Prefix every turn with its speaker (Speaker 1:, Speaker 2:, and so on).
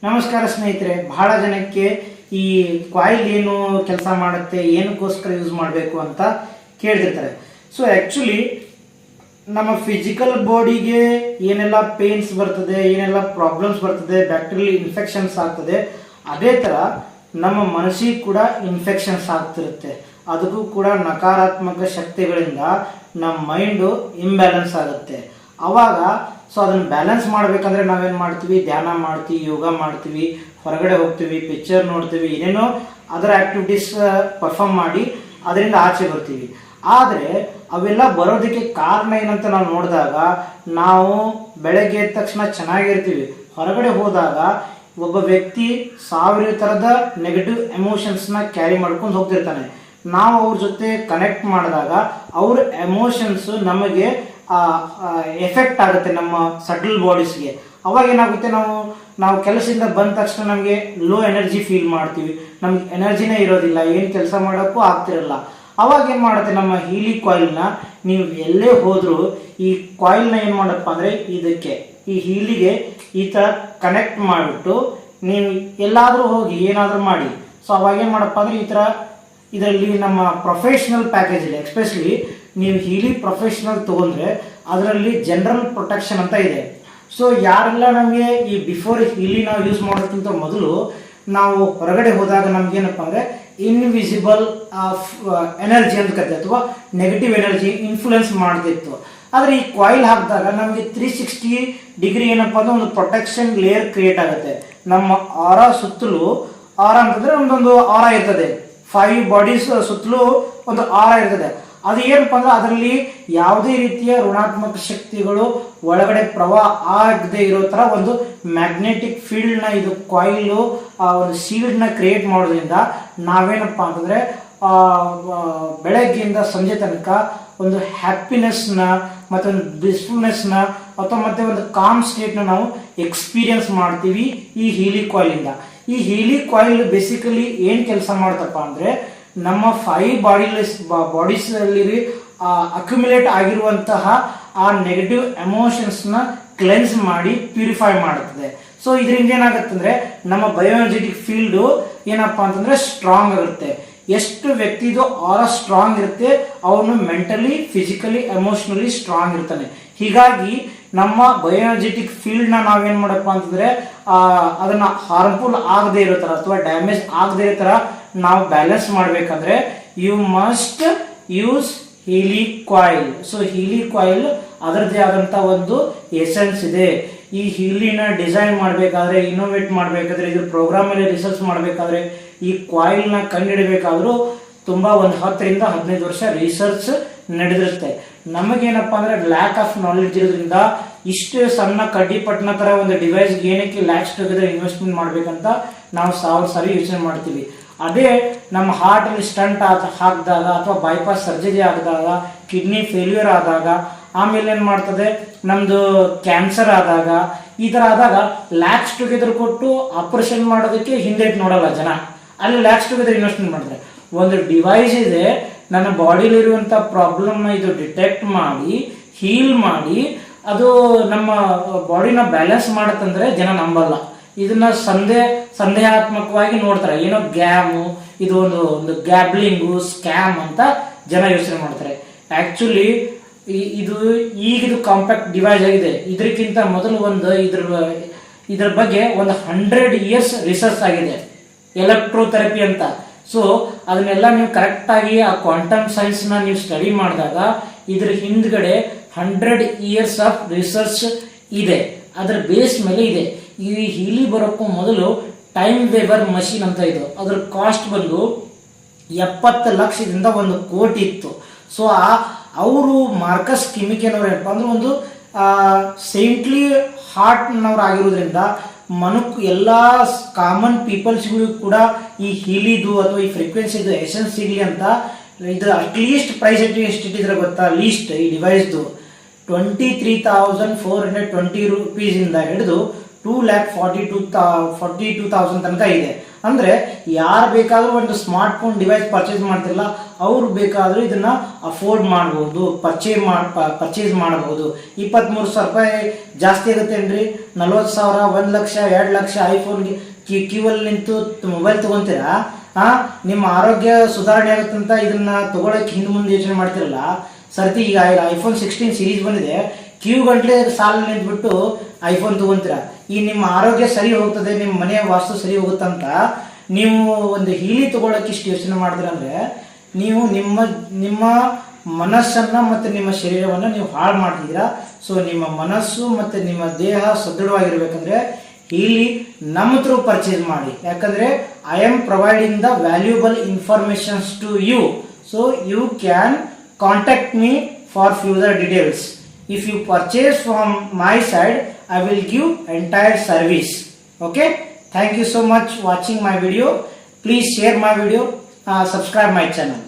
Speaker 1: ನಮಸ್ಕಾರ ಸ್ನೇಹಿತರೆ. ಬಹಳ ಜನಕ್ಕೆ ಈ ಕಾಯಿಲ್ ಏನು ಕೆಲಸ ಮಾಡುತ್ತೆ, ಏನಕ್ಕೋಸ್ಕರ ಯೂಸ್ ಮಾಡಬೇಕು ಅಂತ ಕೇಳ್ತಿರ್ತಾರೆ. ಸೊ ಆ್ಯಕ್ಚುಲಿ ನಮ್ಮ ಫಿಸಿಕಲ್ ಬಾಡಿಗೆ ಏನೆಲ್ಲ ಪೇನ್ಸ್ ಬರ್ತದೆ, ಏನೆಲ್ಲ ಪ್ರಾಬ್ಲಮ್ಸ್ ಬರ್ತದೆ, ಬ್ಯಾಕ್ಟೀರಿಯಲ್ ಇನ್ಫೆಕ್ಷನ್ಸ್ ಆಗ್ತದೆ, ಅದೇ ಥರ ನಮ್ಮ ಮನಸ್ಸಿಗೆ ಕೂಡ ಇನ್ಫೆಕ್ಷನ್ಸ್ ಆಗ್ತಿರುತ್ತೆ. ಅದಕ್ಕೂ ಕೂಡ ನಕಾರಾತ್ಮಕ ಶಕ್ತಿಗಳಿಂದ ನಮ್ಮ ಮೈಂಡು ಇಂಬ್ಯಾಲೆನ್ಸ್ ಆಗುತ್ತೆ. ಆವಾಗ ಸೊ ಅದನ್ನು ಬ್ಯಾಲೆನ್ಸ್ ಮಾಡಬೇಕಂದ್ರೆ ನಾವೇನು ಮಾಡ್ತೀವಿ, ಧ್ಯಾನ ಮಾಡ್ತೀವಿ, ಯೋಗ ಮಾಡ್ತೀವಿ, ಹೊರಗಡೆ ಹೋಗ್ತೀವಿ, ಪಿಕ್ಚರ್ ನೋಡ್ತೀವಿ, ಏನೇನೋ ಅದರ ಆ್ಯಕ್ಟಿವಿಟೀಸ್ ಪರ್ಫಾರ್ಮ್ ಮಾಡಿ ಅದರಿಂದ ಆಚೆ ಬರ್ತೀವಿ. ಆದರೆ ಅವೆಲ್ಲ ಬರೋದಕ್ಕೆ ಕಾರಣ ಏನಂತ ನಾವು ನೋಡಿದಾಗ, ನಾವು ಬೆಳಗ್ಗೆ ಎದ್ದ ತಕ್ಷಣ ಚೆನ್ನಾಗಿರ್ತೀವಿ, ಹೊರಗಡೆ ಹೋದಾಗ ಒಬ್ಬ ವ್ಯಕ್ತಿ 1000 ಥರದ ನೆಗೆಟಿವ್ ಎಮೋಷನ್ಸ್ನ ಕ್ಯಾರಿ ಮಾಡ್ಕೊಂಡು ಹೋಗ್ತಿರ್ತಾನೆ. ನಾವು ಅವ್ರ ಜೊತೆ ಕನೆಕ್ಟ್ ಮಾಡಿದಾಗ ಅವ್ರ ಎಮೋಷನ್ಸ್ ನಮಗೆ ಎಫೆಕ್ಟ್ ಆಗುತ್ತೆ ನಮ್ಮ ಸಟಲ್ ಬಾಡೀಸ್ಗೆ. ಅವಾಗ ಏನಾಗುತ್ತೆ, ನಾವು ಕೆಲಸದಿಂದ ಬಂದ ತಕ್ಷಣ ನಮಗೆ ಲೋ ಎನರ್ಜಿ ಫೀಲ್ ಮಾಡ್ತೀವಿ, ನಮ್ಗೆ ಎನರ್ಜಿನೇ ಇರೋದಿಲ್ಲ, ಏನು ಕೆಲಸ ಮಾಡೋಕ್ಕೂ ಆಗ್ತಿರಲ್ಲ. ಅವಾಗ ಏನು ಮಾಡುತ್ತೆ, ನಮ್ಮ ಹೀಲಿ ಕಾಯಿಲ್ನ ನೀವು ಎಲ್ಲೇ ಹೋದರೂ ಈ ಕಾಯಿಲ್ನ ಏನು ಮಾಡಪ್ಪ ಅಂದರೆ ಈ ಹೀಲಿಗೆ ಈ ಥರ ಕನೆಕ್ಟ್ ಮಾಡಿಬಿಟ್ಟು ನೀವು ಎಲ್ಲಾದರೂ ಹೋಗಿ ಏನಾದರೂ ಮಾಡಿ. ಸೊ ಅವಾಗ ಏನು ಮಾಡಪ್ಪ ಅಂದರೆ ಈ ಥರ ಇದರಲ್ಲಿ ನಮ್ಮ ಪ್ರೊಫೆಷ್ನಲ್ ಪ್ಯಾಕೇಜ್ ಇದೆ. ಎಸ್ಪೆಷಲಿ ನೀವು ಹೀಲಿ ಪ್ರೊಫೆಷ್ನಲ್ ತೊಗೊಂಡ್ರೆ ಅದರಲ್ಲಿ ಜನರಲ್ ಪ್ರೊಟೆಕ್ಷನ್ ಅಂತ ಇದೆ. ಸೊ ಯಾರೆಲ್ಲ ನಮಗೆ ಈ ಬಿಫೋರ್ ಹೀಲಿ ನಾವು ಯೂಸ್ ಮಾಡೋಕ್ಕಿಂತ ಮೊದಲು ನಾವು ಹೊರಗಡೆ ಹೋದಾಗ ನಮ್ಗೇನಪ್ಪ ಅಂದರೆ ಇನ್ವಿಸಿಬಲ್ ಎನರ್ಜಿ ಅಂತ ಕರಿತೀವಿ, ಅಥವಾ ನೆಗೆಟಿವ್ ಎನರ್ಜಿ ಇನ್ಫ್ಲುಯೆನ್ಸ್ ಮಾಡ್ತಿತ್ತು. ಆದರೆ ಈ ಕಾಯಿಲ್ ಹಾಕಿದಾಗ ನಮಗೆ 360 ಡಿಗ್ರಿ ಏನಪ್ಪ ಅಂದ್ರೆ ಒಂದು ಪ್ರೊಟೆಕ್ಷನ್ ಲೇಯರ್ ಕ್ರಿಯೇಟ್ ಆಗುತ್ತೆ. ನಮ್ಮ ಆರಾ ಸುತ್ತಲೂ, ಆರಾ ಅಂತಂದರೆ ಒಂದೊಂದು ಆರಾ ಇರ್ತದೆ, 5 ಬಾಡೀಸ್ ಸುತ್ತಲೂ ಒಂದು ಆರಾ ಇರ್ತದೆ. ಅದು ಏನಪ್ಪ ಅಂದ್ರೆ ಅದರಲ್ಲಿ ಯಾವುದೇ ರೀತಿಯ ಋಣಾತ್ಮಕ ಶಕ್ತಿಗಳು ಒಳಗಡೆ ಪ್ರವಾಹ ಆಗದೆ ಇರೋ ಥರ ಒಂದು ಮ್ಯಾಗ್ನೆಟಿಕ್ ಫೀಲ್ಡ್ನ ಇದು ಕಾಯಿಲು ಒಂದು ಶೀಲ್ಡ್ನ ಕ್ರಿಯೇಟ್ ಮಾಡೋದ್ರಿಂದ ನಾವೇನಪ್ಪ ಅಂತಂದರೆ ಬೆಳಗ್ಗೆಯಿಂದ ಸಂಜೆ ತನಕ ಒಂದು ಹ್ಯಾಪಿನೆಸ್ನ ಮತ್ತೊಂದು ಬ್ಲಿಸ್ಫುಲ್ನೆಸ್ನ ಅಥವಾ ಮತ್ತೆ ಒಂದು ಕಾಮ್ ಸ್ಟೇಟ್ನ ನಾವು ಎಕ್ಸ್ಪೀರಿಯನ್ಸ್ ಮಾಡ್ತೀವಿ ಈ ಹೀಲಿ ಕಾಯಿಲಿಂದ. ಈ ಹೀಲಿ ಕಾಯಿಲ್ ಬೇಸಿಕಲಿ ಏನು ಕೆಲಸ ಮಾಡ್ತಪ್ಪ ಅಂದರೆ ನಮ್ಮ 5 ಬಾಡೀಸಲ್ಲಿ ಅಕ್ಯುಮುಲೇಟ್ ಆಗಿರುವಂತಹ ಆ ನೆಗೆಟಿವ್ ಎಮೋಷನ್ಸ್ನ ಕ್ಲೆನ್ಸ್ ಮಾಡಿ ಪ್ಯೂರಿಫೈ ಮಾಡುತ್ತದೆ. ಸೊ ಇದರಿಂದ ಏನಾಗುತ್ತೆ ಅಂದರೆ ನಮ್ಮ ಬಯೋಎನರ್ಜೆಟಿಕ್ ಫೀಲ್ಡು ಏನಪ್ಪ ಅಂತಂದರೆ ಸ್ಟ್ರಾಂಗ್ ಆಗುತ್ತೆ. ಎಷ್ಟು ವ್ಯಕ್ತಿದು ಆರಾ ಸ್ಟ್ರಾಂಗ್ ಇರುತ್ತೆ, ಅವನು ಮೆಂಟಲಿ, ಫಿಸಿಕಲಿ, ಎಮೋಷನಲಿ ಸ್ಟ್ರಾಂಗ್ ಇರ್ತಾನೆ. ಹೀಗಾಗಿ ನಮ್ಮ ಬಯೋಎನರ್ಜೆಟಿಕ್ ಫೀಲ್ಡ್ನ ನಾವೇನು ಮಾಡಪ್ಪ ಅಂತಂದರೆ ಅದನ್ನು ಹಾರ್ಮ್ಫುಲ್ ಆಗದೆ ಇರೋ ಥರ ಅಥವಾ ಡ್ಯಾಮೇಜ್ ಆಗದೆ ಇರೋ ಥರ ನಾವು ಬ್ಯಾಲೆನ್ಸ್ ಮಾಡಬೇಕಂದ್ರೆ you must use heli coil. So heli coil ಅದರದ್ದೇ ಆದಂಥ ಒಂದು ಎಸೆನ್ಸ್ ಇದೆ. ಈ ಹೀಲಿನ ಡಿಸೈನ್ ಮಾಡಬೇಕಾದ್ರೆ, ಇನೋವೇಟ್ ಮಾಡಬೇಕಾದ್ರೆ, ಇದ್ರ ಪ್ರೋಗ್ರಾಮಲ್ಲಿ ರಿಸರ್ಚ್ ಮಾಡಬೇಕಾದ್ರೆ, ಈ ಕಾಯಿಲ್ನ ಕಂಡುಹಿಡಬೇಕಾದ್ರೂ ತುಂಬ ಒಂದು 10 ರಿಂದ 15 ವರ್ಷ ರಿಸರ್ಚ್ ನಡೆದಿರುತ್ತೆ. ನಮಗೇನಪ್ಪ ಅಂದರೆ ಲ್ಯಾಕ್ ಆಫ್ ನಾಲೆಡ್ಜ್ ಇರೋದ್ರಿಂದ ಇಷ್ಟು ಸಣ್ಣ ಕಡ್ಡಿಪಟ್ಟಣ ಥರ ಒಂದು ಡಿವೈಸ್ಗೆ ಏನಕ್ಕೆ ಲ್ಯಾಕ್ಸ್ ಟುಗೆದರ್ ಇನ್ವೆಸ್ಟ್ಮೆಂಟ್ ಮಾಡಬೇಕಂತ ನಾವು 1000 ಸಾರಿ ಯೋಚನೆ ಮಾಡ್ತೀವಿ. ಅದೇ ನಮ್ಮ ಹಾರ್ಟಲ್ಲಿ ಸ್ಟಂಟ್ ಹಾಕಿದಾಗ ಅಥವಾ ಬೈಪಾಸ್ ಸರ್ಜರಿ ಆಗಿದಾಗ, ಕಿಡ್ನಿ ಫೇಲ್ಯೂರ್ ಆದಾಗ, ಆಮೇಲೆ ಏನು ಮಾಡ್ತದೆ ನಮ್ಮದು ಕ್ಯಾನ್ಸರ್ ಆದಾಗ, ಈ ಥರ ಆದಾಗ ಲ್ಯಾಕ್ಸ್ ಟುಗೆದರ್ ಕೊಟ್ಟು ಆಪರೇಷನ್ ಮಾಡೋದಕ್ಕೆ ಹಿಂದೆ ನೋಡಲ್ಲ ಜನ. ಅಲ್ಲಿ ಲ್ಯಾಕ್ಸ್ ಟುಗೆದರ್ ಇನ್ವೆಸ್ಟ್ಮೆಂಟ್ ಮಾಡಿದ್ರೆ ಒಂದು ಡಿವೈಸ್ ಇದೆ, ನನ್ನ ಬಾಡಿಲಿರುವಂಥ ಪ್ರಾಬ್ಲಮ್ನ ಇದು ಡಿಟೆಕ್ಟ್ ಮಾಡಿ ಹೀಲ್ ಮಾಡಿ ಅದು ನಮ್ಮ ಬಾಡಿನ ಬ್ಯಾಲೆನ್ಸ್ ಮಾಡುತ್ತಂದ್ರೆ ಜನ ನಂಬಲ್ಲ. ಇದನ್ನ ಸಂದೇಹಾತ್ಮಕವಾಗಿ ನೋಡ್ತಾರೆ. ಏನೋ ಗ್ಯಾಮು, ಇದು ಒಂದು ಗ್ಯಾಬ್ಲಿಂಗು, ಸ್ಕ್ಯಾಮ್ ಅಂತ ಜನ ಯೋಚನೆ ಮಾಡ್ತಾರೆ. ಆ್ಯಕ್ಚುಲಿ ಈಗಿದು ಕಾಂಪ್ಯಾಕ್ಟ್ ಡಿವೈಸ್ ಆಗಿದೆ. ಇದಕ್ಕಿಂತ ಮೊದಲು ಇದ್ರ ಬಗ್ಗೆ ಒಂದು 100 years ರಿಸರ್ಚ್ ಆಗಿದೆ, ಎಲೆಕ್ಟ್ರೋಥೆರಪಿ ಅಂತ. ಸೊ ಅದನ್ನೆಲ್ಲ ನೀವು ಕರೆಕ್ಟಾಗಿ ಆ ಕ್ವಾಂಟಮ್ ಸೈನ್ಸ್ನ ನೀವು ಸ್ಟಡಿ ಮಾಡಿದಾಗ ಇದ್ರ ಹಿಂದ್ಗಡೆ 100 years ಆಫ್ ರಿಸರ್ಚ್ ಇದೆ, ಅದರ ಬೇಸ್ ಮೇಲೆ ಇದೆ. ಈ ಹೀಲಿ ಬರೋಕ್ಕೂ ಮೊದಲು ಟೈಮ್ ವೇವರ್ ಮಷೀನ್ ಅಂತ ಇದು, ಅದ್ರ ಕಾಸ್ಟ್ ಬಂದು 70 ಲಕ್ಷದಿಂದ 1 ಕೋಟಿ ಇತ್ತು. ಸೊ ಅವರು ಮಾರ್ಕಸ್ ಕಿಮಿಕೆನವ್ರು ಏನಪ್ಪ ಅಂದ್ರೆ ಒಂದು ಸೈಂಟ್ಲಿ ಹಾರ್ಟ್ನವ್ರು ಆಗಿರೋದ್ರಿಂದ ಎಲ್ಲ ಕಾಮನ್ ಪೀಪಲ್ಸ್ಗಳು ಕೂಡ ಈ ಹೀಲಿದು ಅಥವಾ ಈ ಫ್ರೀಕ್ವೆನ್ಸಿದು ಎಸೆನ್ಸ್ ಸಿಗಲಿ ಅಂತ ಇದು ಅಟ್ಲೀಸ್ಟ್ ಪ್ರೈಸ್ ಎಷ್ಟಿಟ್ಟಿದ್ರೆ ಗೊತ್ತಾ, ಲೀಸ್ಟ್ ಈ ಡಿವೈಸ್ದು 23,420 ರೂಪೀಸಿಂದ ಹಿಡಿದು 2,42,000 ತನಕ ಇದೆ. ಅಂದ್ರೆ ಯಾರು ಬೇಕಾದ್ರೂ ಒಂದು ಸ್ಮಾರ್ಟ್ ಫೋನ್ ಡಿವೈಸ್ ಪರ್ಚೇಸ್ ಮಾಡ್ತಿರಲ್ಲ ಅವ್ರು ಬೇಕಾದ್ರೂ ಇದನ್ನ ಅಫೋರ್ಡ್ ಮಾಡಬಹುದು, ಪರ್ಚೇಸ್ ಮಾಡಬಹುದು. 23,000 ರೂಪಾಯಿ ಜಾಸ್ತಿ ಆಗುತ್ತೇನ್ರಿ? 40,000, 1,00,000, 2,00,000 ಐಫೋನ್ಗೆ ಕ್ಯೂ ಅಲ್ಲಿ ನಿಂತು ಮೊಬೈಲ್ ತಗೊಂತೀರಾ? ನಿಮ್ಮ ಆರೋಗ್ಯ ಸುಧಾರಣೆ ಆಗುತ್ತಂತ ಇದನ್ನ ತಗೊಳಕ್ ಹಿಂದೆ ಮುಂದೆ ಯೋಚನೆ ಮಾಡ್ತಿರಲ್ಲ. ಸರ್ತಿ ಈಗ ಐಫೋನ್ 16 ಸೀರೀಸ್ ಬಂದಿದೆ, ಕ್ಯೂ ಗಂಟ್ಲೆ ಸಾಲ ನಿಂತ್ಬಿಟ್ಟು ಐಫೋನ್ ತಗೊಂತೀರಾ. ಈ ನಿಮ್ಮ ಆರೋಗ್ಯ ಸರಿ ಹೋಗ್ತದೆ, ನಿಮ್ಮ ಮನೆಯ ವಾಸ್ತು ಸರಿ ಹೋಗುತ್ತಂತ ನೀವು ಒಂದು ಹೀಲಿ ತಗೊಳಕ್ಕೆ ಇಷ್ಟು ಯೋಚನೆ ಮಾಡಿದ್ರೆ ಅಂದ್ರೆ ನೀವು ನಿಮ್ಮ ಮನಸ್ಸನ್ನ ಮತ್ತೆ ನಿಮ್ಮ ಶರೀರವನ್ನ ನೀವು ಹಾಳು ಮಾಡ್ತಿದ್ದೀರಾ. ಸೊ ನಿಮ್ಮ ಮನಸ್ಸು ಮತ್ತೆ ನಿಮ್ಮ ದೇಹ ಸದೃಢವಾಗಿರ್ಬೇಕಂದ್ರೆ ಹೀಲಿ ನಮ್ಮ ಥ್ರೂ ಪರ್ಚೇಸ್ ಮಾಡಿ. ಯಾಕಂದ್ರೆ I am providing the valuable informations to you. So you can contact me for future details. If you purchase from my side, I will give entire service. Okay? Thank you so much watching my video. Please share my video, subscribe my channel.